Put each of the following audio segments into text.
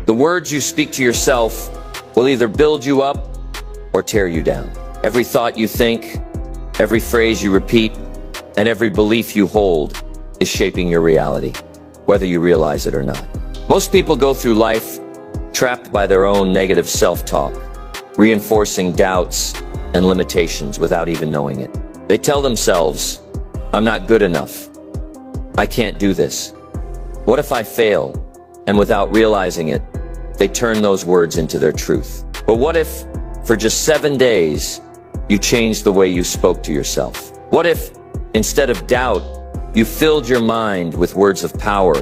The words you speak to yourself will either build you up or tear you down. Every thought you think, every phrase you repeat, and every belief you hold is shaping your reality, whether you realize it or not. Most people go through life trapped by their own negative self-talk, reinforcing doubts and limitations without even knowing it. They tell themselves, "I'm not good enough. I can't do this. What if I fail?" And without realizing it, they turn those words into their truth. But what if, for just 7 days, you changed the way you spoke to yourself? What if, instead of doubt, you filled your mind with words of power,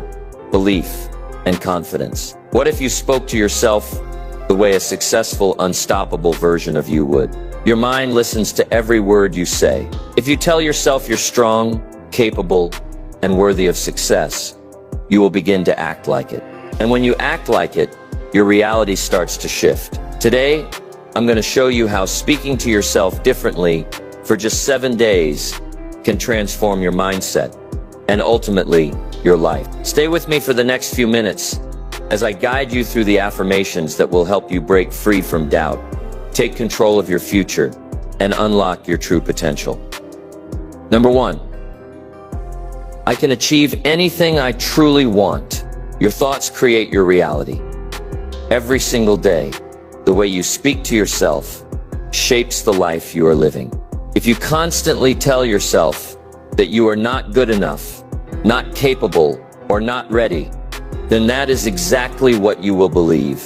belief, and confidence? What if you spoke to yourself the way a successful, unstoppable version of you would? Your mind listens to every word you say. If you tell yourself you're strong, capable, and worthy of success, you will begin to act like it. And when you act like it, your reality starts to shift. Today, I'm going to show you how speaking to yourself differently for just 7 days can transform your mindset and ultimately your life. Stay with me for the next few minutes as I guide you through the affirmations that will help you break free from doubt, take control of your future, and unlock your true potential. Number 1, I can achieve anything I truly want. Your thoughts create your reality. Every single day, the way you speak to yourself shapes the life you are living. If you constantly tell yourself that you are not good enough, not capable, or not ready, then that is exactly what you will believe,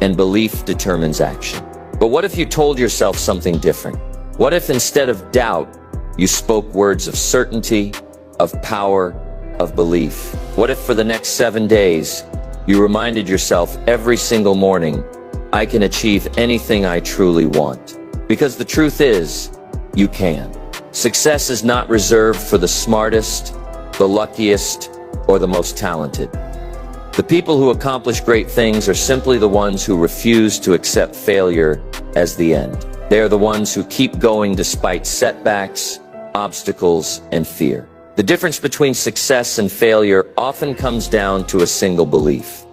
and belief determines action. But what if you told yourself something different? What if instead of doubt, you spoke words of certainty, of power, of belief? What if for the next 7 days, you reminded yourself every single morning, "I can achieve anything I truly want"? Because the truth is, you can. Success is not reserved for the smartest, the luckiest, or the most talented. The people who accomplish great things are simply the ones who refuse to accept failure as the end. They are the ones who keep going despite setbacks, obstacles, and fear. The difference between success and failure often comes down to a single belief.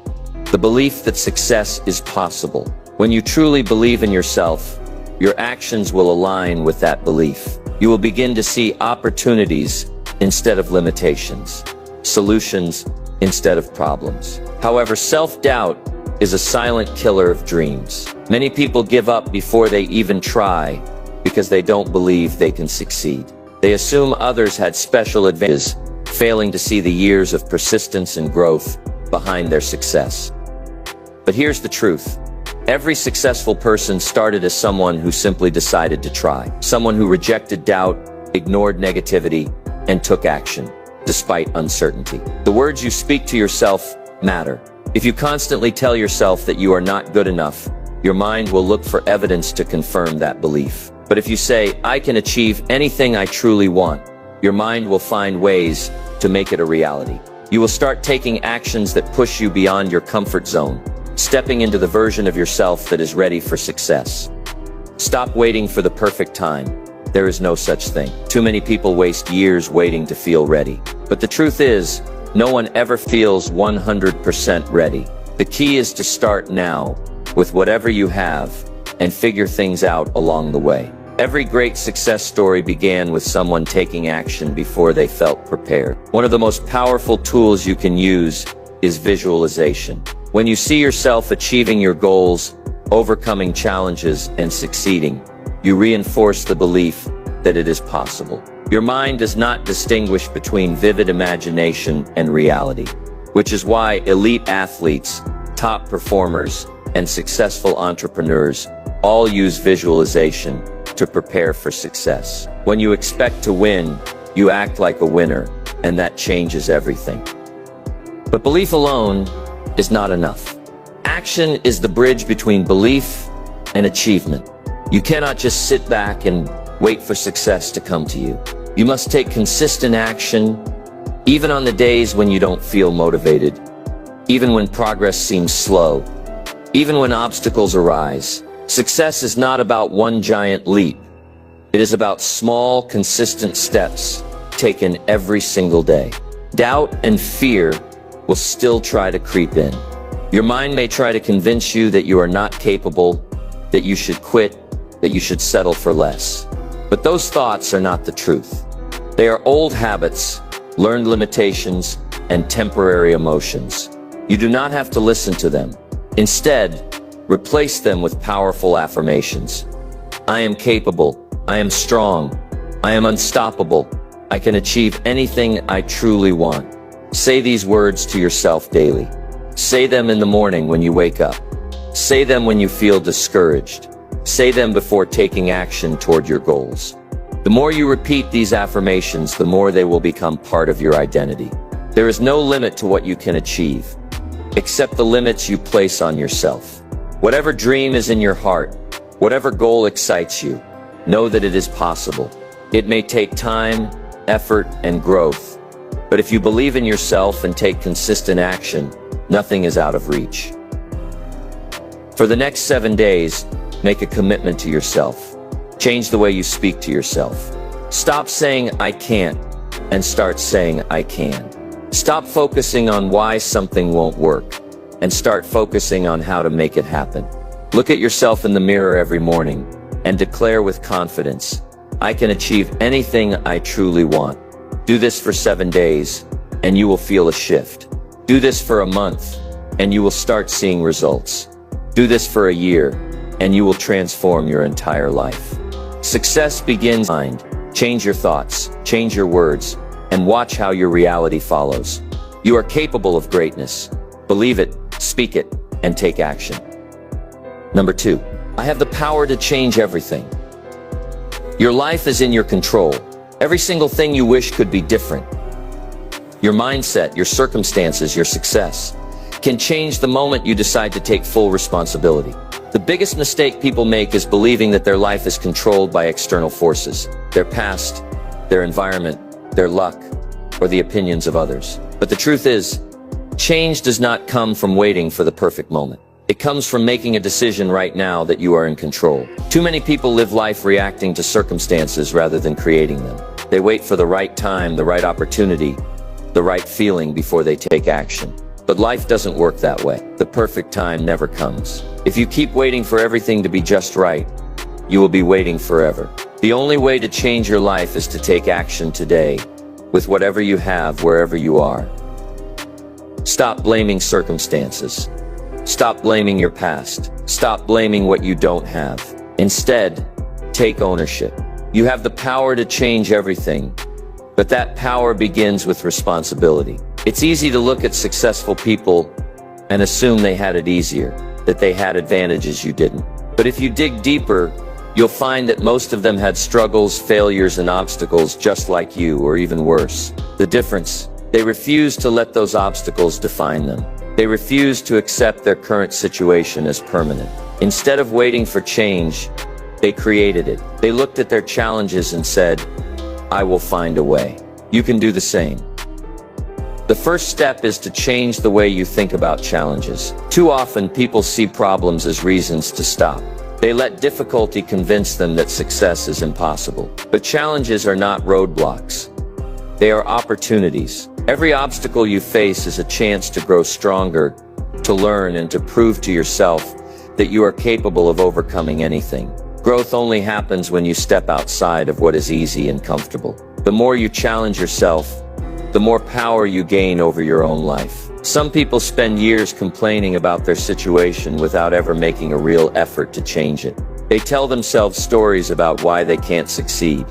The belief that success is possible. When you truly believe in yourself, your actions will align with that belief. You will begin to see opportunities instead of limitations, solutions instead of problems. However, self-doubt is a silent killer of dreams. Many people give up before they even try because they don't believe they can succeed. They assume others had special advantages, failing to see the years of persistence and growth behind their success. But here's the truth. Every successful person started as someone who simply decided to try. Someone who rejected doubt, ignored negativity, and took action, despite uncertainty. The words you speak to yourself matter. If you constantly tell yourself that you are not good enough, your mind will look for evidence to confirm that belief. But if you say, "I can achieve anything I truly want," your mind will find ways to make it a reality. You will start taking actions that push you beyond your comfort zone, stepping into the version of yourself that is ready for success. Stop waiting for the perfect time. There is no such thing. Too many people waste years waiting to feel ready. But the truth is, no one ever feels 100% ready. The key is to start now, with whatever you have, and figure things out along the way. Every great success story began with someone taking action before they felt prepared. One of the most powerful tools you can use is visualization. When you see yourself achieving your goals, overcoming challenges, and succeeding, you reinforce the belief that it is possible. Your mind does not distinguish between vivid imagination and reality, which is why elite athletes, top performers, and successful entrepreneurs all use visualization to prepare for success. When you expect to win, you act like a winner, and that changes everything. But belief alone is not enough. Action is the bridge between belief and achievement. You cannot just sit back and wait for success to come to you. You must take consistent action, even on the days when you don't feel motivated, even when progress seems slow, even when obstacles arise. Success is not about one giant leap. It is about small, consistent steps taken every single day. Doubt and fear will still try to creep in. Your mind may try to convince you that you are not capable, that you should quit, that you should settle for less. But those thoughts are not the truth. They are old habits, learned limitations, and temporary emotions. You do not have to listen to them. Instead, replace them with powerful affirmations. I am capable. I am strong. I am unstoppable. I can achieve anything I truly want. Say these words to yourself daily. Say them in the morning when you wake up. Say them when you feel discouraged. Say them before taking action toward your goals. The more you repeat these affirmations, the more they will become part of your identity. There is no limit to what you can achieve, except the limits you place on yourself. Whatever dream is in your heart, whatever goal excites you, know that it is possible. It may take time, effort, and growth, but if you believe in yourself and take consistent action, nothing is out of reach. For the next 7 days, make a commitment to yourself. Change the way you speak to yourself. Stop saying, I can't, and start saying, I can. Stop focusing on why something won't work, and start focusing on how to make it happen. Look at yourself in the mirror every morning, and declare with confidence, I can achieve anything I truly want. Do this for 7 days, and you will feel a shift. Do this for a month, and you will start seeing results. Do this for a year, and you will transform your entire life. Success begins in mind. Change your thoughts, change your words, and watch how your reality follows. You are capable of greatness. Believe it, speak it, and take action. Number 2, I have the power to change everything. Your life is in your control. Every single thing you wish could be different. Your mindset, your circumstances, your success can change the moment you decide to take full responsibility. The biggest mistake people make is believing that their life is controlled by external forces, their past, their environment, their luck, or the opinions of others. But the truth is, change does not come from waiting for the perfect moment. It comes from making a decision right now that you are in control. Too many people live life reacting to circumstances rather than creating them. They wait for the right time, the right opportunity, the right feeling before they take action. But life doesn't work that way. The perfect time never comes. If you keep waiting for everything to be just right, you will be waiting forever. The only way to change your life is to take action today, with whatever you have, wherever you are. Stop blaming circumstances. Stop blaming your past. Stop blaming what you don't have. Instead, take ownership. You have the power to change everything, but that power begins with responsibility. It's easy to look at successful people and assume they had it easier, that they had advantages you didn't. But if you dig deeper, you'll find that most of them had struggles, failures, and obstacles just like you, or even worse. The difference: they refused to let those obstacles define them. They refused to accept their current situation as permanent. Instead of waiting for change, they created it. They looked at their challenges and said, I will find a way. You can do the same. The first step is to change the way you think about challenges. Too often, people see problems as reasons to stop. They let difficulty convince them that success is impossible. But challenges are not roadblocks. They are opportunities. Every obstacle you face is a chance to grow stronger, to learn, and to prove to yourself that you are capable of overcoming anything. Growth only happens when you step outside of what is easy and comfortable. The more you challenge yourself, the more power you gain over your own life. Some people spend years complaining about their situation without ever making a real effort to change it. They tell themselves stories about why they can't succeed,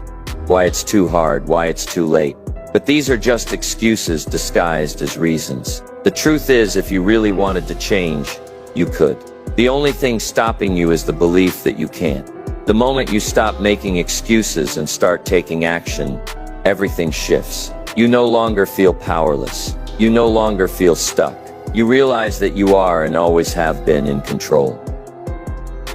why it's too hard, why it's too late. But these are just excuses disguised as reasons. The truth is, if you really wanted to change, you could. The only thing stopping you is the belief that you can't. The moment you stop making excuses and start taking action, everything shifts. You no longer feel powerless. You no longer feel stuck. You realize that you are and always have been in control.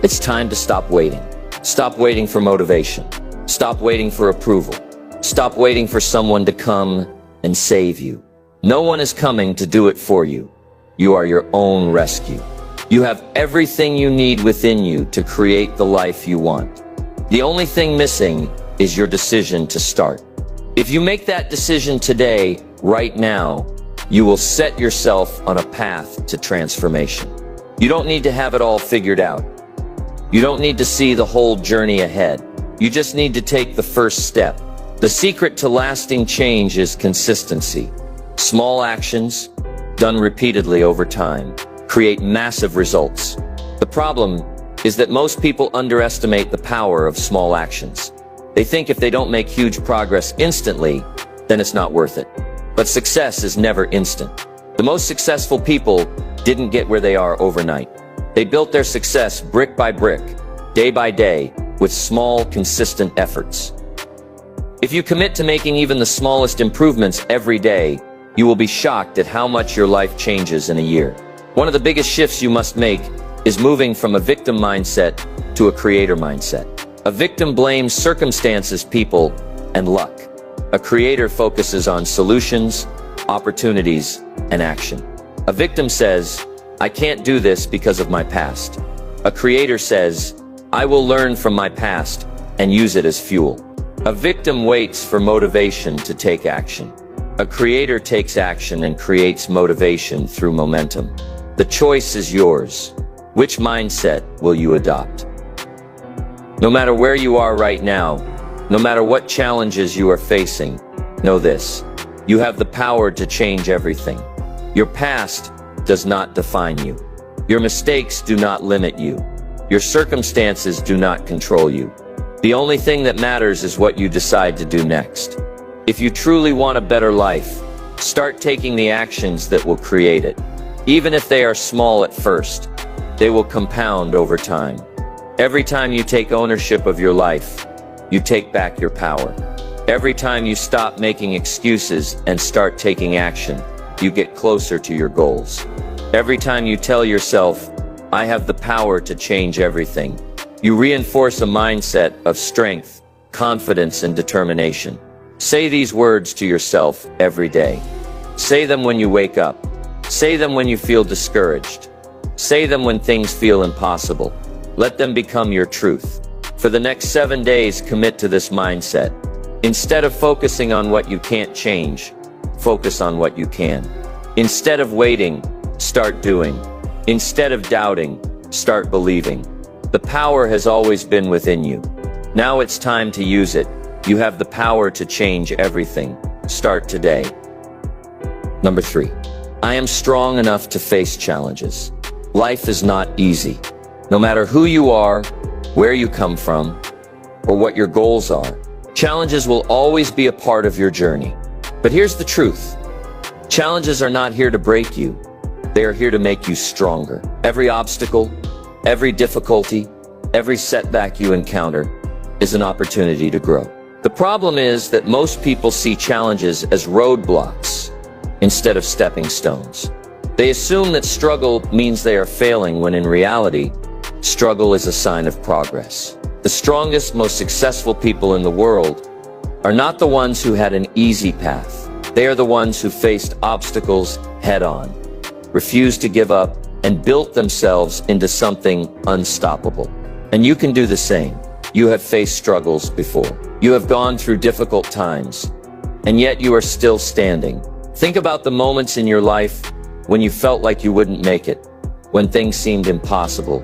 It's time to stop waiting. Stop waiting for motivation. Stop waiting for approval. Stop waiting for someone to come and save you. No one is coming to do it for you. You are your own rescue. You have everything you need within you to create the life you want. The only thing missing is your decision to start. If you make that decision today, right now, you will set yourself on a path to transformation. You don't need to have it all figured out. You don't need to see the whole journey ahead. You just need to take the first step. The secret to lasting change is consistency. Small actions, done repeatedly over time, create massive results. The problem is that most people underestimate the power of small actions. They think if they don't make huge progress instantly, then it's not worth it. But success is never instant. The most successful people didn't get where they are overnight. They built their success brick by brick, day by day, with small, consistent efforts. If you commit to making even the smallest improvements every day, you will be shocked at how much your life changes in a year. One of the biggest shifts you must make is moving from a victim mindset to a creator mindset. A victim blames circumstances, people, and luck. A creator focuses on solutions, opportunities, and action. A victim says, I can't do this because of my past. A creator says, I will learn from my past and use it as fuel. A victim waits for motivation to take action. A creator takes action and creates motivation through momentum. The choice is yours. Which mindset will you adopt? No matter where you are right now, no matter what challenges you are facing, know this: you have the power to change everything. Your past does not define you. Your mistakes do not limit you. Your circumstances do not control you. The only thing that matters is what you decide to do next. If you truly want a better life, start taking the actions that will create it. Even if they are small at first, they will compound over time. Every time you take ownership of your life, you take back your power. Every time you stop making excuses and start taking action, you get closer to your goals. Every time you tell yourself, I have the power to change everything, you reinforce a mindset of strength, confidence, and determination. Say these words to yourself every day. Say them when you wake up. Say them when you feel discouraged. Say them when things feel impossible. Let them become your truth. For the next 7 days, commit to this mindset. Instead of focusing on what you can't change, focus on what you can. Instead of waiting, start doing. Instead of doubting, start believing. The power has always been within you. Now it's time to use it. You have the power to change everything. Start today. Number 3. I am strong enough to face challenges. Life is not easy. No matter who you are, where you come from, or what your goals are, challenges will always be a part of your journey. But here's the truth. Challenges are not here to break you. They are here to make you stronger. Every obstacle, every difficulty, every setback you encounter is an opportunity to grow. The problem is that most people see challenges as roadblocks instead of stepping stones. They assume that struggle means they are failing, when in reality, struggle is a sign of progress. The strongest, most successful people in the world are not the ones who had an easy path. They are the ones who faced obstacles head-on, refused to give up, and built themselves into something unstoppable. And you can do the same. You have faced struggles before. You have gone through difficult times, and yet you are still standing. Think about the moments in your life when you felt like you wouldn't make it, when things seemed impossible,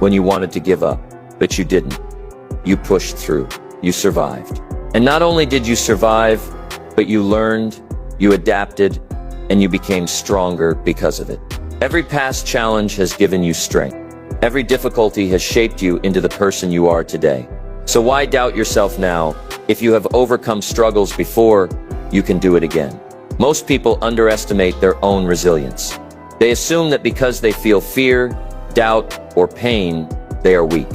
when you wanted to give up, but you didn't. You pushed through. You survived. And not only did you survive, but you learned, you adapted, and you became stronger because of it. Every past challenge has given you strength. Every difficulty has shaped you into the person you are today. So why doubt yourself now? If you have overcome struggles before, you can do it again. Most people underestimate their own resilience. They assume that because they feel fear, doubt, or pain, they are weak.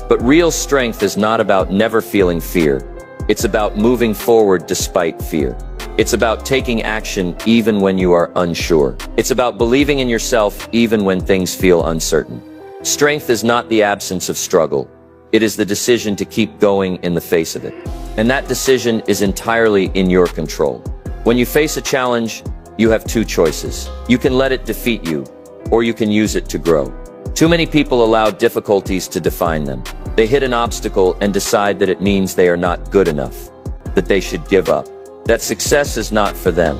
But real strength is not about never feeling fear. It's about moving forward despite fear. It's about taking action even when you are unsure. It's about believing in yourself even when things feel uncertain. Strength is not the absence of struggle. It is the decision to keep going in the face of it. And that decision is entirely in your control. When you face a challenge, you have two choices. You can let it defeat you, or you can use it to grow. Too many people allow difficulties to define them. They hit an obstacle and decide that it means they are not good enough, that they should give up, that success is not for them.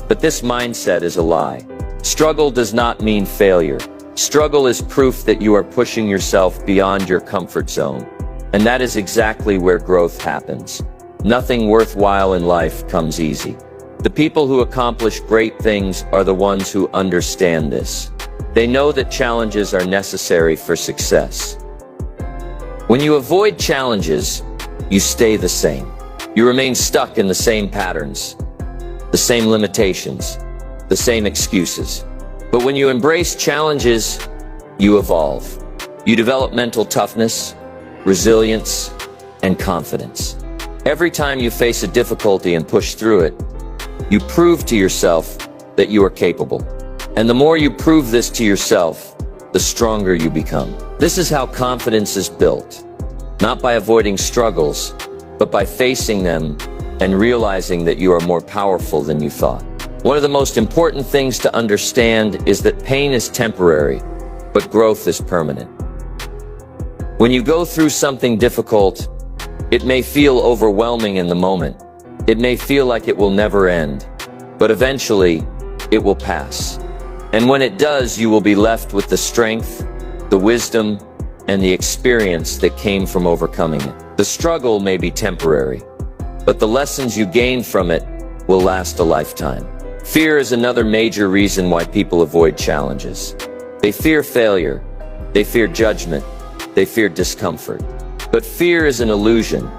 But this mindset is a lie. Struggle does not mean failure. Struggle is proof that you are pushing yourself beyond your comfort zone. And that is exactly where growth happens. Nothing worthwhile in life comes easy. The people who accomplish great things are the ones who understand this. They know that challenges are necessary for success. When you avoid challenges, you stay the same. You remain stuck in the same patterns, the same limitations, the same excuses. But when you embrace challenges, you evolve. You develop mental toughness, resilience, and confidence. Every time you face a difficulty and push through it, you prove to yourself that you are capable. And the more you prove this to yourself, the stronger you become. This is how confidence is built. Not by avoiding struggles, but by facing them and realizing that you are more powerful than you thought. One of the most important things to understand is that pain is temporary, but growth is permanent. When you go through something difficult, it may feel overwhelming in the moment. It may feel like it will never end, but eventually it will pass. And when it does, you will be left with the strength, the wisdom, and the experience that came from overcoming it. The struggle may be temporary, but the lessons you gain from it will last a lifetime. Fear is another major reason why people avoid challenges. They fear failure, they fear judgment, they fear discomfort. But fear is an illusion.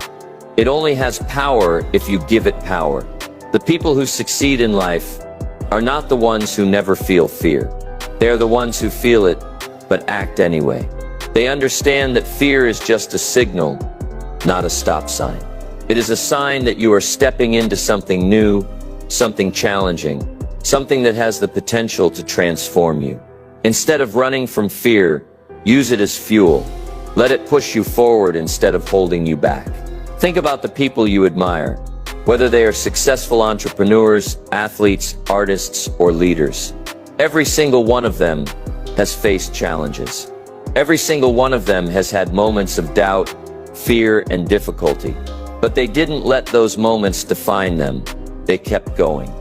It only has power if you give it power. The people who succeed in life are not the ones who never feel fear. They are the ones who feel it, but act anyway. They understand that fear is just a signal, not a stop sign. It is a sign that you are stepping into something new, something challenging, something that has the potential to transform you. Instead of running from fear, use it as fuel. Let it push you forward instead of holding you back. Think about the people you admire, whether they are successful entrepreneurs, athletes, artists, or leaders. Every single one of them has faced challenges. Every single one of them has had moments of doubt, fear, and difficulty. But they didn't let those moments define them. They kept going.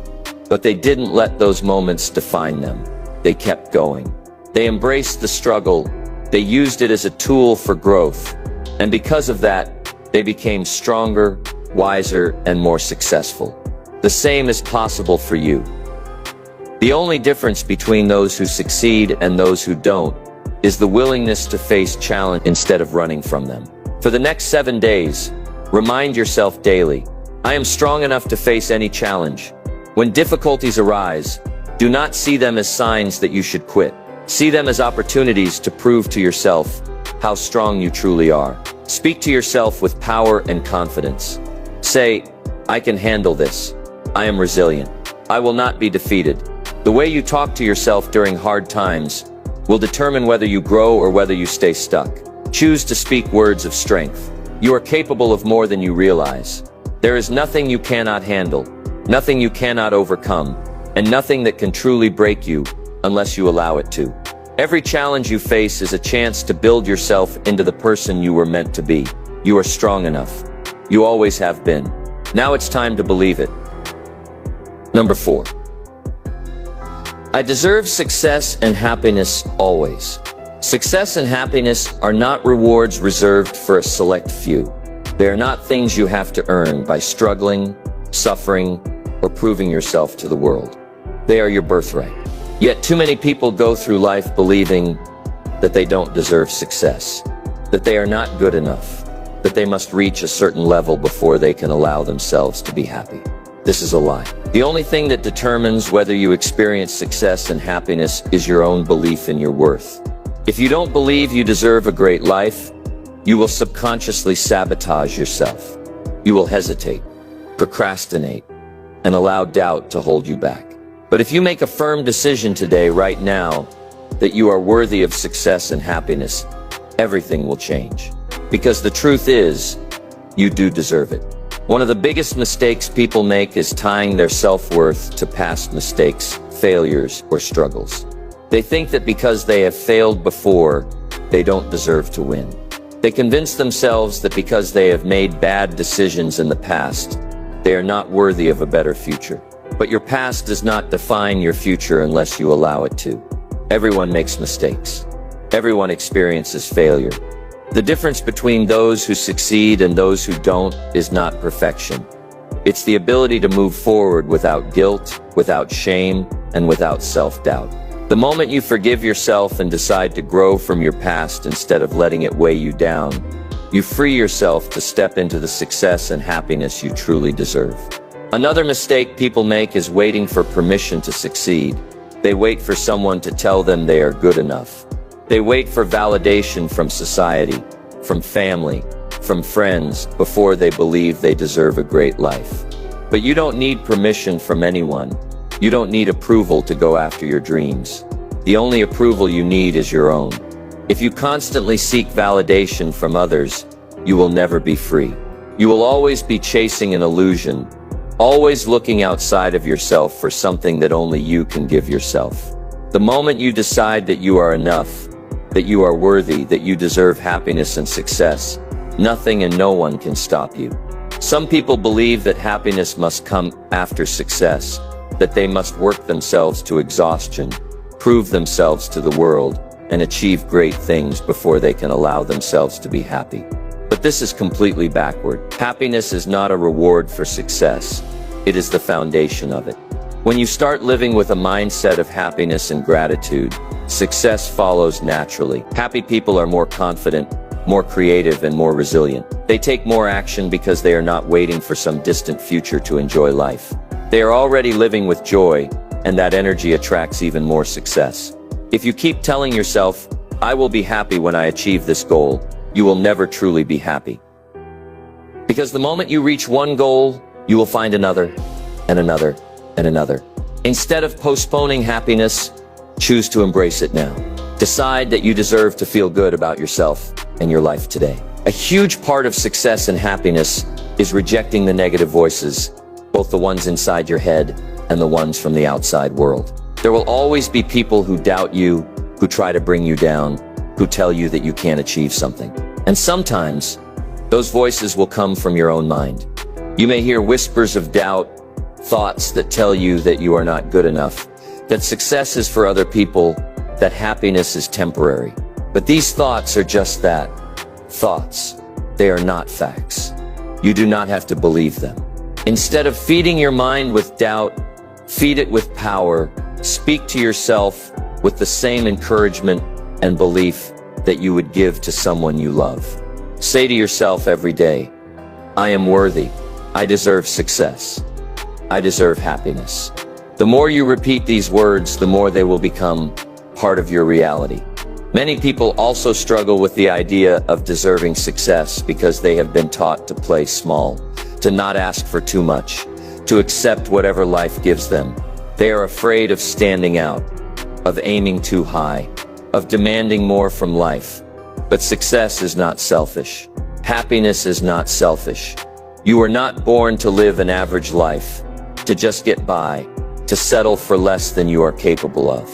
But they didn't let those moments define them. They kept going. They embraced the struggle. They used it as a tool for growth. And because of that, they became stronger, wiser, and more successful. The same is possible for you. The only difference between those who succeed and those who don't is the willingness to face challenge instead of running from them. For the next 7 days, remind yourself daily, I am strong enough to face any challenge. When difficulties arise, do not see them as signs that you should quit. See them as opportunities to prove to yourself how strong you truly are. Speak to yourself with power and confidence. Say, I can handle this. I am resilient. I will not be defeated. The way you talk to yourself during hard times will determine whether you grow or whether you stay stuck. Choose to speak words of strength. You are capable of more than you realize. There is nothing you cannot handle, nothing you cannot overcome, and nothing that can truly break you unless you allow it to. Every challenge you face is a chance to build yourself into the person you were meant to be. You are strong enough. You always have been. Now it's time to believe it. Number 4. I deserve success and happiness always. Success and happiness are not rewards reserved for a select few. They are not things you have to earn by struggling, suffering, or proving yourself to the world. They are your birthright. Yet too many people go through life believing that they don't deserve success, that they are not good enough, that they must reach a certain level before they can allow themselves to be happy. This is a lie. The only thing that determines whether you experience success and happiness is your own belief in your worth. If you don't believe you deserve a great life, you will subconsciously sabotage yourself. You will hesitate, procrastinate, and allow doubt to hold you back. But if you make a firm decision today, right now, that you are worthy of success and happiness, everything will change. Because the truth is, you do deserve it. One of the biggest mistakes people make is tying their self-worth to past mistakes, failures, or struggles. They think that because they have failed before, they don't deserve to win. They convince themselves that because they have made bad decisions in the past, they are not worthy of a better future. But your past does not define your future unless you allow it to. Everyone makes mistakes. Everyone experiences failure. The difference between those who succeed and those who don't is not perfection. It's the ability to move forward without guilt, without shame, and without self-doubt. The moment you forgive yourself and decide to grow from your past instead of letting it weigh you down, you free yourself to step into the success and happiness you truly deserve. Another mistake people make is waiting for permission to succeed. They wait for someone to tell them they are good enough. They wait for validation from society, from family, from friends, before they believe they deserve a great life. But you don't need permission from anyone. You don't need approval to go after your dreams. The only approval you need is your own. If you constantly seek validation from others, you will never be free. You will always be chasing an illusion, always looking outside of yourself for something that only you can give yourself. The moment you decide that you are enough, that you are worthy, that you deserve happiness and success, nothing and no one can stop you. Some people believe that happiness must come after success, that they must work themselves to exhaustion, prove themselves to the world, and achieve great things before they can allow themselves to be happy. But this is completely backward. Happiness is not a reward for success. It is the foundation of it. When you start living with a mindset of happiness and gratitude, success follows naturally. Happy people are more confident, more creative, and more resilient. They take more action because they are not waiting for some distant future to enjoy life. They are already living with joy, and that energy attracts even more success. If you keep telling yourself, "I will be happy when I achieve this goal," you will never truly be happy. Because the moment you reach one goal, you will find another, and another, and another. Instead of postponing happiness, choose to embrace it now. Decide that you deserve to feel good about yourself and your life today. A huge part of success and happiness is rejecting the negative voices, both the ones inside your head and the ones from the outside world. There will always be people who doubt you, who try to bring you down, who tell you that you can't achieve something. And sometimes, those voices will come from your own mind. You may hear whispers of doubt, thoughts that tell you that you are not good enough, that success is for other people, that happiness is temporary. But these thoughts are just that, thoughts. They are not facts. You do not have to believe them. Instead of feeding your mind with doubt, feed it with power. Speak to yourself with the same encouragement and belief that you would give to someone you love. Say to yourself every day, "I am worthy. I deserve success. I deserve happiness." The more you repeat these words, the more they will become part of your reality. Many people also struggle with the idea of deserving success because they have been taught to play small, to not ask for too much, to accept whatever life gives them. They are afraid of standing out, of aiming too high, of demanding more from life. But success is not selfish. Happiness is not selfish. You were not born to live an average life, to just get by, to settle for less than you are capable of.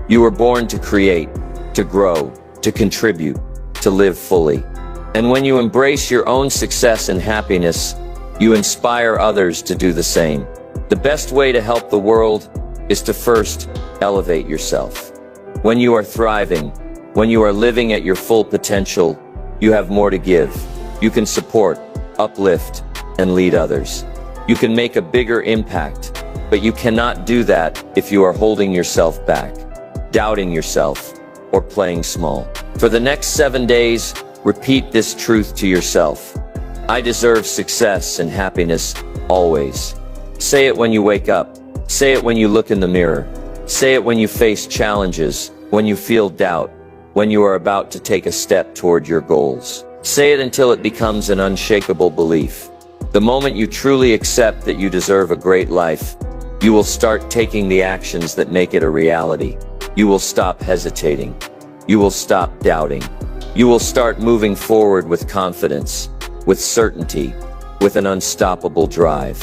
You were born to create, to grow, to contribute, to live fully. And when you embrace your own success and happiness, you inspire others to do the same. The best way to help the world is to first elevate yourself. When you are thriving, when you are living at your full potential, you have more to give. You can support, uplift, and lead others. You can make a bigger impact, but you cannot do that if you are holding yourself back, doubting yourself, or playing small. For the next 7 days, repeat this truth to yourself. I deserve success and happiness always. Say it when you wake up. Say it when you look in the mirror. Say it when you face challenges, when you feel doubt, when you are about to take a step toward your goals. Say it until it becomes an unshakable belief. The moment you truly accept that you deserve a great life, you will start taking the actions that make it a reality. You will stop hesitating. You will stop doubting. You will start moving forward with confidence, with certainty, with an unstoppable drive.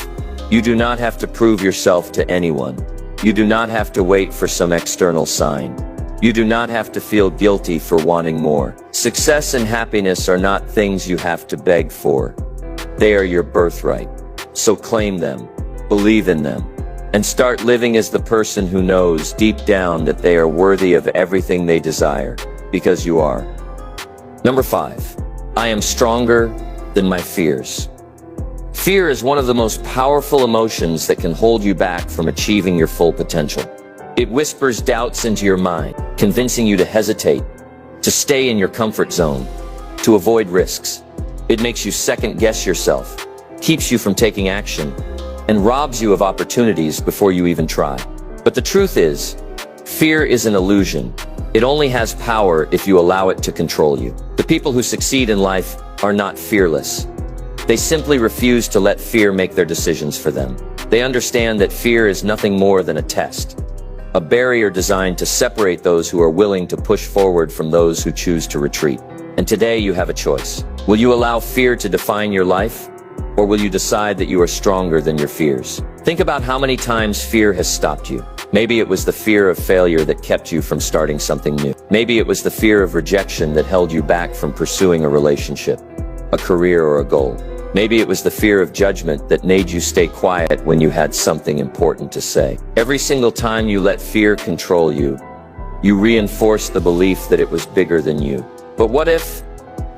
You do not have to prove yourself to anyone. You do not have to wait for some external sign. You do not have to feel guilty for wanting more. Success and happiness are not things you have to beg for. They are your birthright. So claim them, believe in them, and start living as the person who knows deep down that they are worthy of everything they desire, because you are. Number 5, I am stronger than my fears. Fear is one of the most powerful emotions that can hold you back from achieving your full potential. It whispers doubts into your mind, convincing you to hesitate, to stay in your comfort zone, to avoid risks. It makes you second-guess yourself, keeps you from taking action, and robs you of opportunities before you even try. But the truth is, fear is an illusion. It only has power if you allow it to control you. The people who succeed in life are not fearless. They simply refuse to let fear make their decisions for them. They understand that fear is nothing more than a test, a barrier designed to separate those who are willing to push forward from those who choose to retreat. And today you have a choice. Will you allow fear to define your life? Or will you decide that you are stronger than your fears? Think about how many times fear has stopped you. Maybe it was the fear of failure that kept you from starting something new. Maybe it was the fear of rejection that held you back from pursuing a relationship, a career, or a goal. Maybe it was the fear of judgment that made you stay quiet when you had something important to say. Every single time you let fear control you, you reinforce the belief that it was bigger than you. But what if,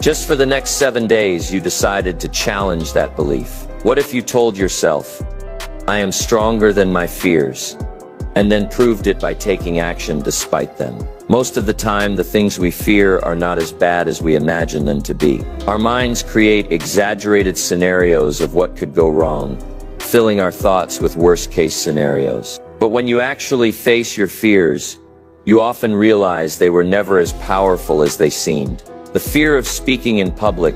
just for the next 7 days, you decided to challenge that belief? What if you told yourself, I am stronger than my fears, and then proved it by taking action despite them? Most of the time, the things we fear are not as bad as we imagine them to be. Our minds create exaggerated scenarios of what could go wrong, filling our thoughts with worst-case scenarios. But when you actually face your fears, you often realize they were never as powerful as they seemed. The fear of speaking in public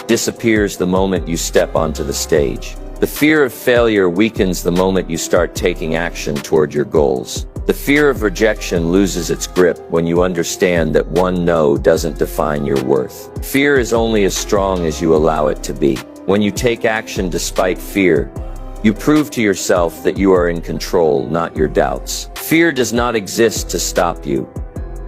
disappears the moment you step onto the stage. The fear of failure weakens the moment you start taking action toward your goals. The fear of rejection loses its grip when you understand that one no doesn't define your worth. Fear is only as strong as you allow it to be. When you take action despite fear, you prove to yourself that you are in control, not your doubts. Fear does not exist to stop you.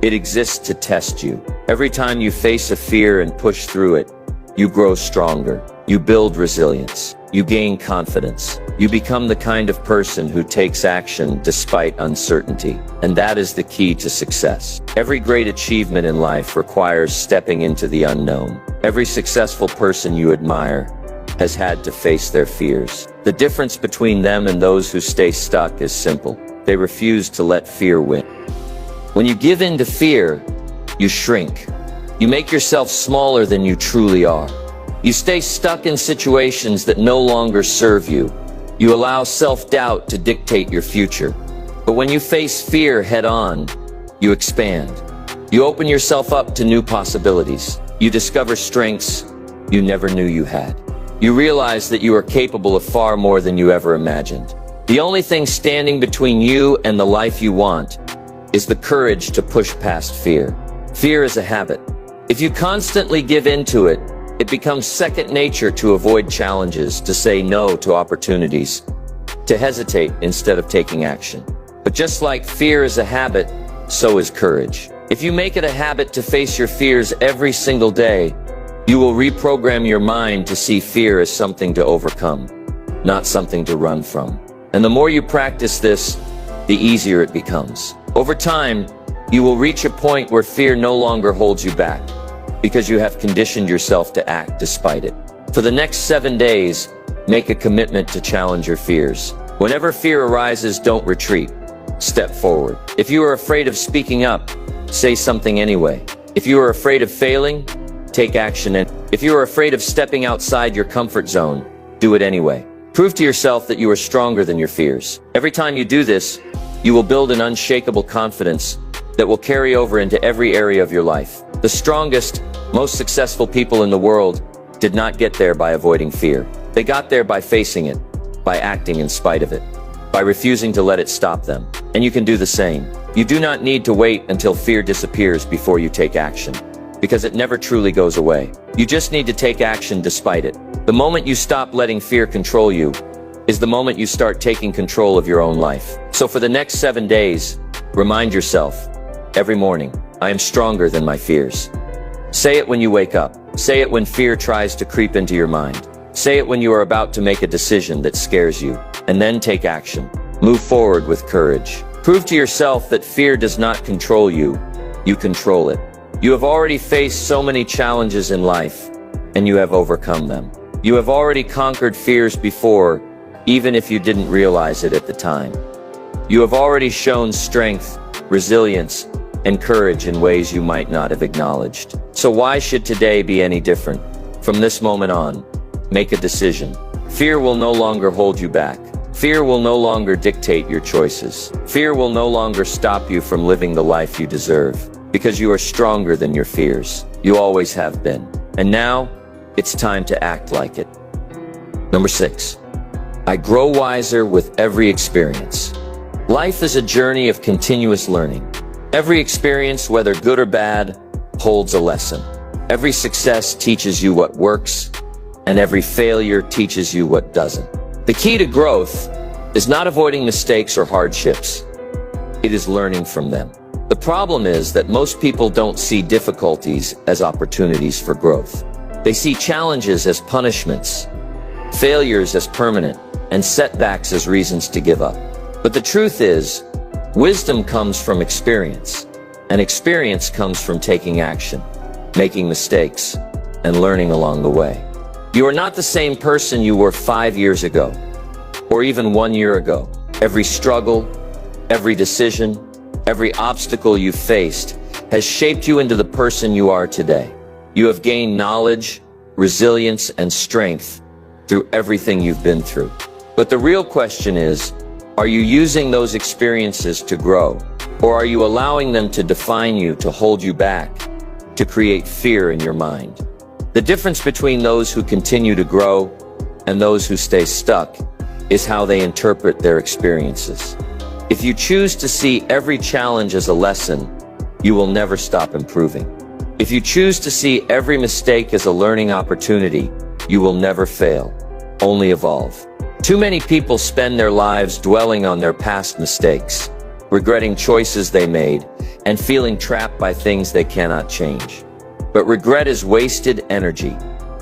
It exists to test you. Every time you face a fear and push through it, you grow stronger. You build resilience. You gain confidence. You become the kind of person who takes action despite uncertainty. And that is the key to success. Every great achievement in life requires stepping into the unknown. Every successful person you admire has had to face their fears. The difference between them and those who stay stuck is simple. They refuse to let fear win. When you give in to fear, you shrink. You make yourself smaller than you truly are. You stay stuck in situations that no longer serve you. You allow self-doubt to dictate your future. But when you face fear head-on, you expand. You open yourself up to new possibilities. You discover strengths you never knew you had. You realize that you are capable of far more than you ever imagined. The only thing standing between you and the life you want is the courage to push past fear. Fear is a habit. If you constantly give in to it, it becomes second nature to avoid challenges, to say no to opportunities, to hesitate instead of taking action. But just like fear is a habit, so is courage. If you make it a habit to face your fears every single day, you will reprogram your mind to see fear as something to overcome, not something to run from. And the more you practice this, the easier it becomes. Over time, you will reach a point where fear no longer holds you back, because you have conditioned yourself to act despite it. For the next 7 days, make a commitment to challenge your fears. Whenever fear arises, don't retreat. Step forward. If you are afraid of speaking up, say something anyway. If you are afraid of failing, take action. And if you are afraid of stepping outside your comfort zone, do it anyway. Prove to yourself that you are stronger than your fears. Every time you do this, you will build an unshakable confidence that will carry over into every area of your life. The strongest, most successful people in the world did not get there by avoiding fear. They got there by facing it, by acting in spite of it, by refusing to let it stop them. And you can do the same. You do not need to wait until fear disappears before you take action, because it never truly goes away. You just need to take action despite it. The moment you stop letting fear control you is the moment you start taking control of your own life. So for the next 7 days, remind yourself, every morning, I am stronger than my fears. Say it when you wake up. Say it when fear tries to creep into your mind. Say it when you are about to make a decision that scares you, and then take action. Move forward with courage. Prove to yourself that fear does not control you. You control it. You have already faced so many challenges in life, and you have overcome them. You have already conquered fears before, even if you didn't realize it at the time. You have already shown strength, resilience, and courage in ways you might not have acknowledged. So why should today be any different? From this moment on, make a decision. Fear will no longer hold you back. Fear will no longer dictate your choices. Fear will no longer stop you from living the life you deserve, because you are stronger than your fears. You always have been. And now, it's time to act like it. Number 6, I grow wiser with every experience. Life is a journey of continuous learning. Every experience, whether good or bad, holds a lesson. Every success teaches you what works, and every failure teaches you what doesn't. The key to growth is not avoiding mistakes or hardships. It is learning from them. The problem is that most people don't see difficulties as opportunities for growth. They see challenges as punishments, failures as permanent, and setbacks as reasons to give up. But the truth is, wisdom comes from experience, and experience comes from taking action, making mistakes, and learning along the way. You are not the same person you were 5 years ago, or even 1 year ago. Every struggle, every decision, every obstacle you faced has shaped you into the person you are today. You have gained knowledge, resilience, and strength through everything you've been through. But the real question is, are you using those experiences to grow, or are you allowing them to define you, to hold you back, to create fear in your mind? The difference between those who continue to grow and those who stay stuck is how they interpret their experiences. If you choose to see every challenge as a lesson, you will never stop improving. If you choose to see every mistake as a learning opportunity, you will never fail, only evolve. Too many people spend their lives dwelling on their past mistakes, regretting choices they made, and feeling trapped by things they cannot change. But regret is wasted energy.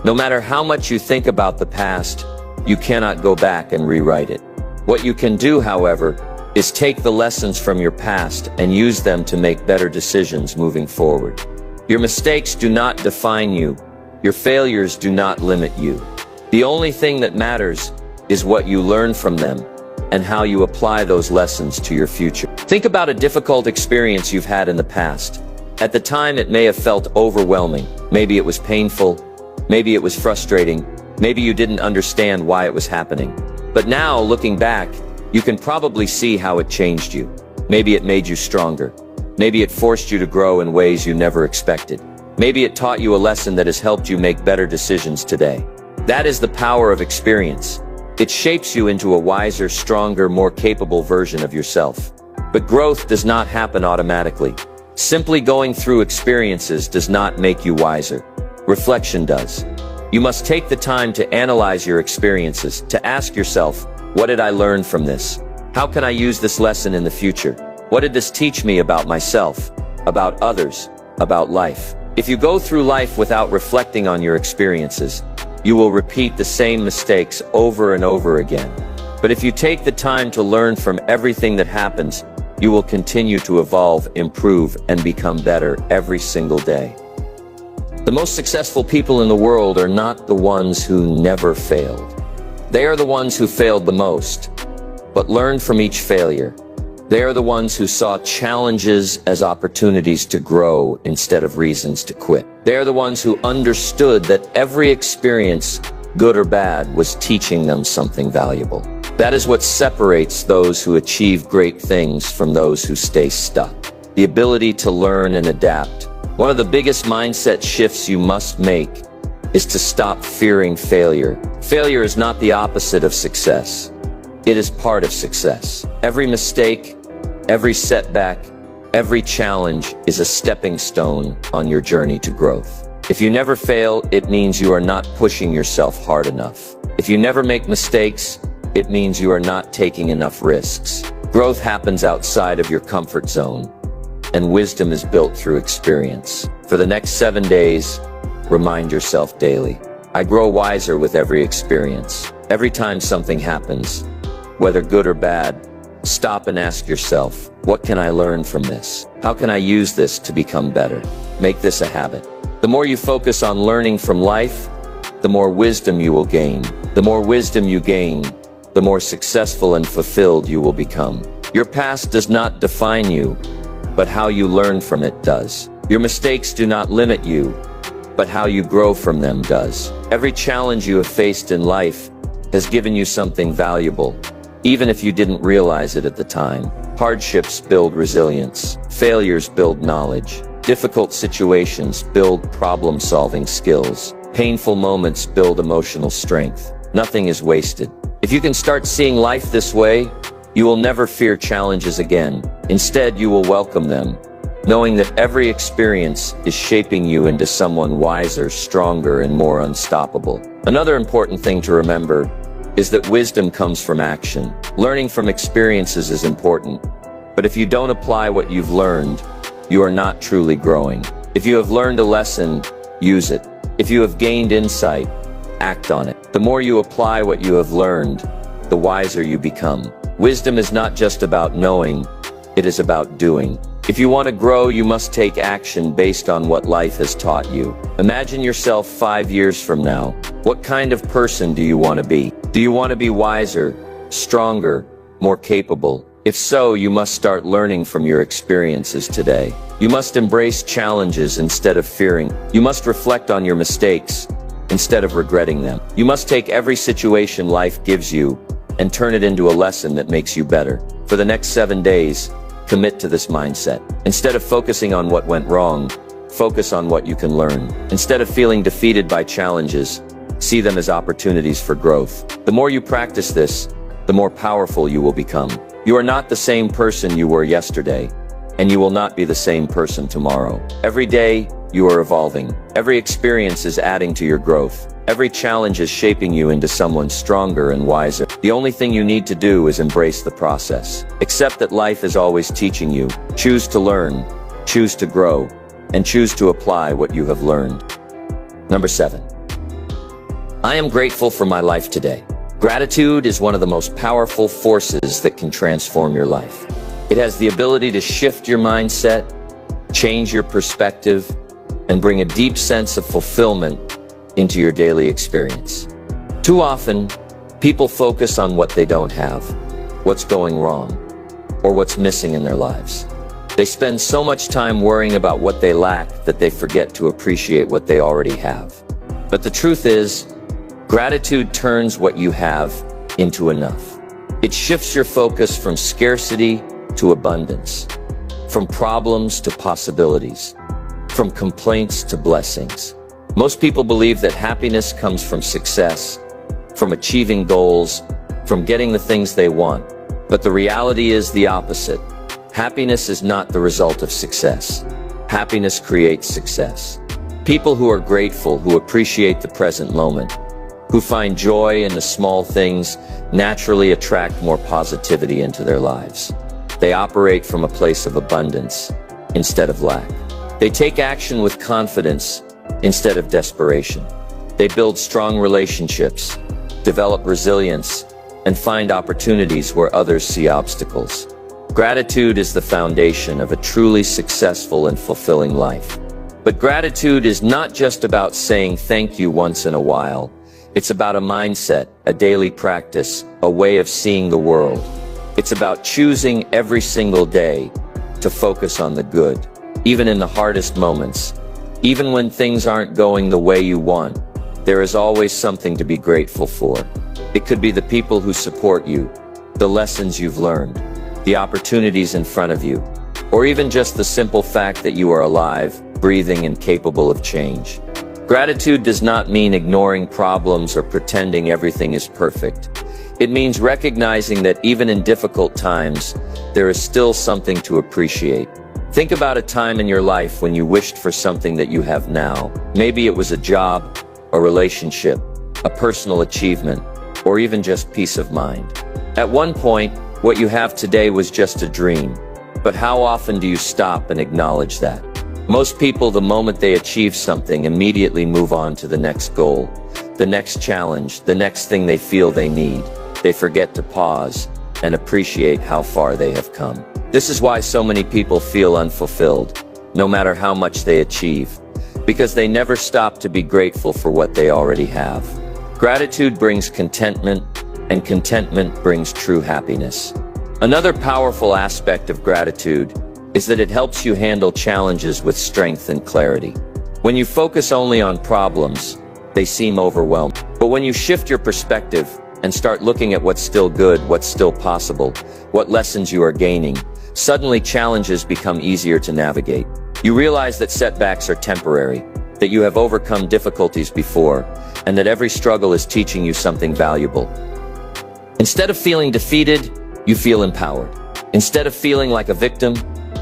No matter how much you think about the past, you cannot go back and rewrite it. What you can do, however, is take the lessons from your past and use them to make better decisions moving forward. Your mistakes do not define you. Your failures do not limit you. The only thing that matters is what you learn from them and how you apply those lessons to your future. Think about a difficult experience you've had in the past. At the time, it may have felt overwhelming. Maybe it was painful. Maybe it was frustrating. Maybe you didn't understand why it was happening. But now, looking back, you can probably see how it changed you. Maybe it made you stronger. Maybe it forced you to grow in ways you never expected. Maybe it taught you a lesson that has helped you make better decisions today. That is the power of experience. It shapes you into a wiser, stronger, more capable version of yourself. But growth does not happen automatically. Simply going through experiences does not make you wiser. Reflection does. You must take the time to analyze your experiences, to ask yourself, what did I learn from this? How can I use this lesson in the future? What did this teach me about myself, about others, about life? If you go through life without reflecting on your experiences, you will repeat the same mistakes over and over again. But if you take the time to learn from everything that happens, you will continue to evolve, improve, and become better every single day. The most successful people in the world are not the ones who never failed. They are the ones who failed the most, but learned from each failure. They are the ones who saw challenges as opportunities to grow instead of reasons to quit. They are the ones who understood that every experience, good or bad, was teaching them something valuable. That is what separates those who achieve great things from those who stay stuck. The ability to learn and adapt. One of the biggest mindset shifts you must make is to stop fearing failure. Failure is not the opposite of success. It is part of success. Every mistake, every setback, every challenge is a stepping stone on your journey to growth. If you never fail, it means you are not pushing yourself hard enough. If you never make mistakes, it means you are not taking enough risks. Growth happens outside of your comfort zone, and wisdom is built through experience. For the next 7 days, remind yourself daily, I grow wiser with every experience. Every time something happens, whether good or bad, Stop and ask yourself, what can I learn from this? How can I use this to become better? Make this a habit. The more you focus on learning from life, the more wisdom you will gain. The more wisdom you gain, the more successful and fulfilled you will become. Your past does not define you, but how you learn from it does. Your mistakes do not limit you, but how you grow from them does. Every challenge you have faced in life has given you something valuable, even if you didn't realize it at the time. Hardships build resilience. Failures build knowledge. Difficult situations build problem-solving skills. Painful moments build emotional strength. Nothing is wasted. If you can start seeing life this way, you will never fear challenges again. Instead, you will welcome them, knowing that every experience is shaping you into someone wiser, stronger, and more unstoppable. Another important thing to remember is that wisdom comes from action. Learning from experiences is important, but if you don't apply what you've learned, you are not truly growing. If you have learned a lesson, use it. If you have gained insight, act on it. The more you apply what you have learned, the wiser you become. Wisdom is not just about knowing, it is about doing. If you want to grow, you must take action based on what life has taught you. Imagine yourself 5 years from now. What kind of person do you want to be? Do you want to be wiser, stronger, more capable? If so, you must start learning from your experiences today. You must embrace challenges instead of fearing. You must reflect on your mistakes instead of regretting them. You must take every situation life gives you and turn it into a lesson that makes you better. For the next 7 days, commit to this mindset. Instead of focusing on what went wrong, focus on what you can learn. Instead of feeling defeated by challenges, see them as opportunities for growth. The more you practice this, the more powerful you will become. You are not the same person you were yesterday, and you will not be the same person tomorrow. Every day, you are evolving. Every experience is adding to your growth. Every challenge is shaping you into someone stronger and wiser. The only thing you need to do is embrace the process. Accept that life is always teaching you. Choose to learn, choose to grow, and choose to apply what you have learned. Number 7. I am grateful for my life today. Gratitude is one of the most powerful forces that can transform your life. It has the ability to shift your mindset, change your perspective, and bring a deep sense of fulfillment into your daily experience. Too often, people focus on what they don't have, what's going wrong, or what's missing in their lives. They spend so much time worrying about what they lack that they forget to appreciate what they already have. But the truth is, gratitude turns what you have into enough. It shifts your focus from scarcity to abundance, from problems to possibilities, from complaints to blessings. Most people believe that happiness comes from success, from achieving goals, from getting the things they want. But the reality is the opposite. Happiness is not the result of success. Happiness creates success. People who are grateful, who appreciate the present moment, who find joy in the small things, naturally attract more positivity into their lives. They operate from a place of abundance instead of lack. They take action with confidence instead of desperation. They build strong relationships, develop resilience, and find opportunities where others see obstacles. Gratitude is the foundation of a truly successful and fulfilling life. But gratitude is not just about saying thank you once in a while. It's about a mindset, a daily practice, a way of seeing the world. It's about choosing every single day to focus on the good, even in the hardest moments. Even when things aren't going the way you want, there is always something to be grateful for. It could be the people who support you, the lessons you've learned, the opportunities in front of you, or even just the simple fact that you are alive, breathing, and capable of change. Gratitude does not mean ignoring problems or pretending everything is perfect. It means recognizing that even in difficult times, there is still something to appreciate. Think about a time in your life when you wished for something that you have now. Maybe it was a job, a relationship, a personal achievement, or even just peace of mind. At one point, what you have today was just a dream. But how often do you stop and acknowledge that? Most people, the moment they achieve something, immediately move on to the next goal, the next challenge, the next thing they feel they need. They forget to pause, and appreciate how far they have come. This is why so many people feel unfulfilled, no matter how much they achieve, because they never stop to be grateful for what they already have. Gratitude brings contentment, and contentment brings true happiness. Another powerful aspect of gratitude is that it helps you handle challenges with strength and clarity. When you focus only on problems, they seem overwhelming. But when you shift your perspective and start looking at what's still good, what's still possible, what lessons you are gaining, suddenly challenges become easier to navigate. You realize that setbacks are temporary, that you have overcome difficulties before, and that every struggle is teaching you something valuable. Instead of feeling defeated, you feel empowered. Instead of feeling like a victim,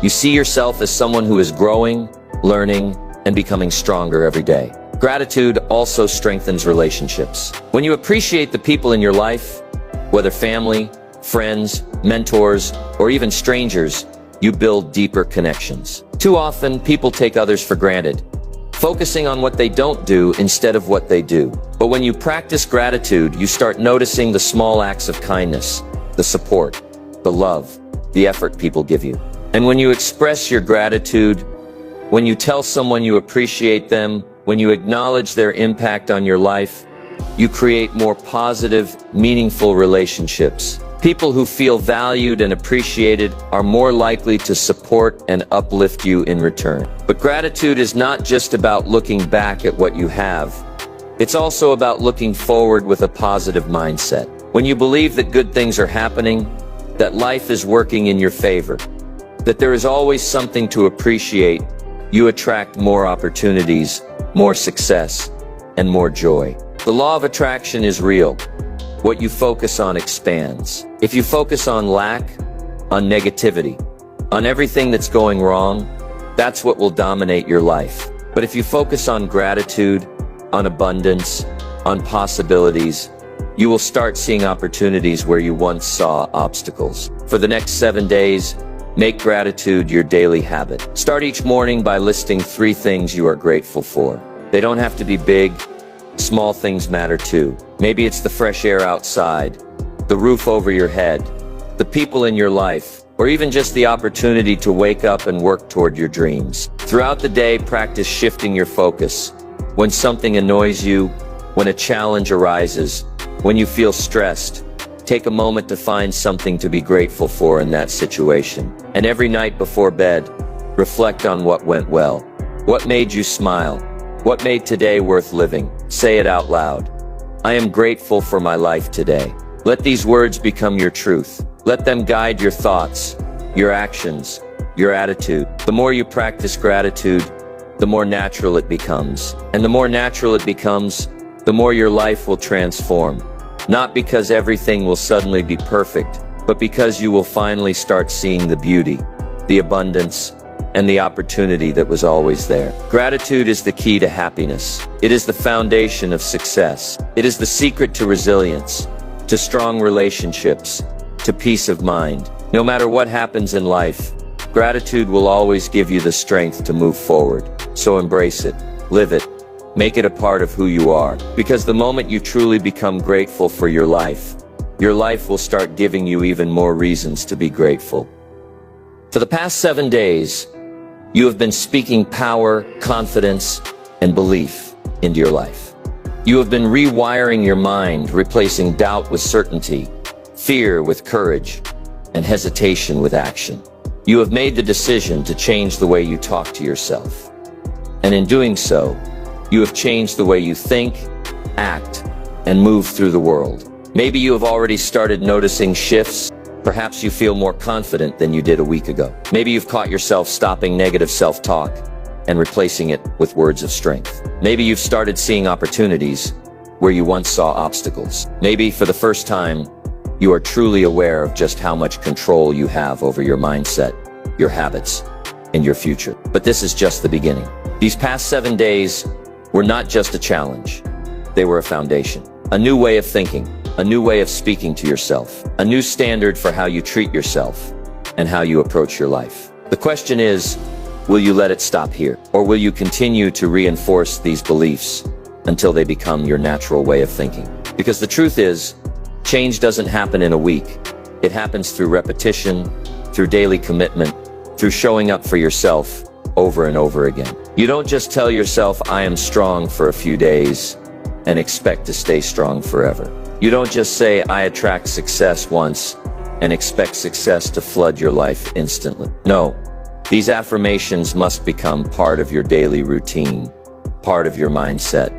you see yourself as someone who is growing, learning, and becoming stronger every day. Gratitude also strengthens relationships. When you appreciate the people in your life, whether family, friends, mentors, or even strangers, you build deeper connections. Too often, people take others for granted, focusing on what they don't do instead of what they do. But when you practice gratitude, you start noticing the small acts of kindness, the support, the love, the effort people give you. And when you express your gratitude, when you tell someone you appreciate them, when you acknowledge their impact on your life, you create more positive, meaningful relationships. People who feel valued and appreciated are more likely to support and uplift you in return. But gratitude is not just about looking back at what you have. It's also about looking forward with a positive mindset. When you believe that good things are happening, that life is working in your favor, that there is always something to appreciate, you attract more opportunities, more success, and more joy. The law of attraction is real. What you focus on expands. If you focus on lack, on negativity, on everything that's going wrong, that's what will dominate your life. But if you focus on gratitude, on abundance, on possibilities, you will start seeing opportunities where you once saw obstacles. For the next 7 days, make gratitude your daily habit. Start each morning by listing 3 things you are grateful for. They don't have to be big. Small things matter too. Maybe it's the fresh air outside, the roof over your head, the people in your life, or even just the opportunity to wake up and work toward your dreams. Throughout the day, practice shifting your focus. When something annoys you, when a challenge arises, when you feel stressed, take a moment to find something to be grateful for in that situation. And every night before bed, reflect on what went well. What made you smile? What made today worth living? Say it out loud. I am grateful for my life today. Let these words become your truth. Let them guide your thoughts, your actions, your attitude. The more you practice gratitude, the more natural it becomes. And the more natural it becomes, the more your life will transform. Not because everything will suddenly be perfect, but because you will finally start seeing the beauty, the abundance, and the opportunity that was always there. Gratitude is the key to happiness. It is the foundation of success. It is the secret to resilience, to strong relationships, to peace of mind. No matter what happens in life, gratitude will always give you the strength to move forward. So embrace it, live it, make it a part of who you are. Because the moment you truly become grateful for your life will start giving you even more reasons to be grateful. For the past 7 days, you have been speaking power, confidence, and belief into your life. You have been rewiring your mind, replacing doubt with certainty, fear with courage, and hesitation with action. You have made the decision to change the way you talk to yourself. And in doing so, you have changed the way you think, act, and move through the world. Maybe you have already started noticing shifts. Perhaps you feel more confident than you did a week ago. Maybe you've caught yourself stopping negative self-talk and replacing it with words of strength. Maybe you've started seeing opportunities where you once saw obstacles. Maybe for the first time, you are truly aware of just how much control you have over your mindset, your habits, and your future. But this is just the beginning. These past 7 days were not just a challenge. They were a foundation, a new way of thinking, a new way of speaking to yourself, a new standard for how you treat yourself and how you approach your life. The question is, will you let it stop here? Or will you continue to reinforce these beliefs until they become your natural way of thinking? Because the truth is, change doesn't happen in a week. It happens through repetition, through daily commitment, through showing up for yourself over and over again. You don't just tell yourself, I am strong for a few days and expect to stay strong forever. You don't just say, I attract success once and expect success to flood your life instantly. No, these affirmations must become part of your daily routine, part of your mindset,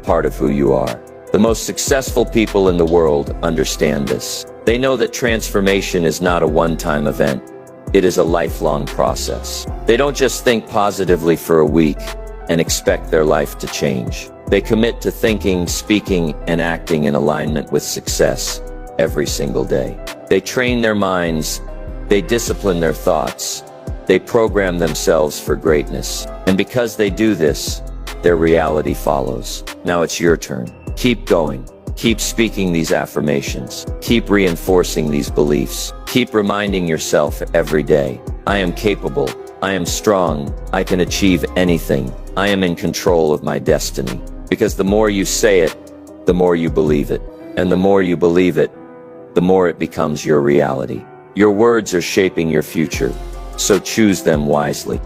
part of who you are. The most successful people in the world understand this. They know that transformation is not a one-time event. It is a lifelong process. They don't just think positively for a week and expect their life to change. They commit to thinking, speaking, and acting in alignment with success every single day. They train their minds, they discipline their thoughts, they program themselves for greatness. And because they do this, their reality follows. Now it's your turn. Keep going. Keep speaking these affirmations. Keep reinforcing these beliefs. Keep reminding yourself every day, I am capable, I am strong, I can achieve anything, I am in control of my destiny. Because the more you say it, the more you believe it. And the more you believe it, the more it becomes your reality. Your words are shaping your future, so choose them wisely.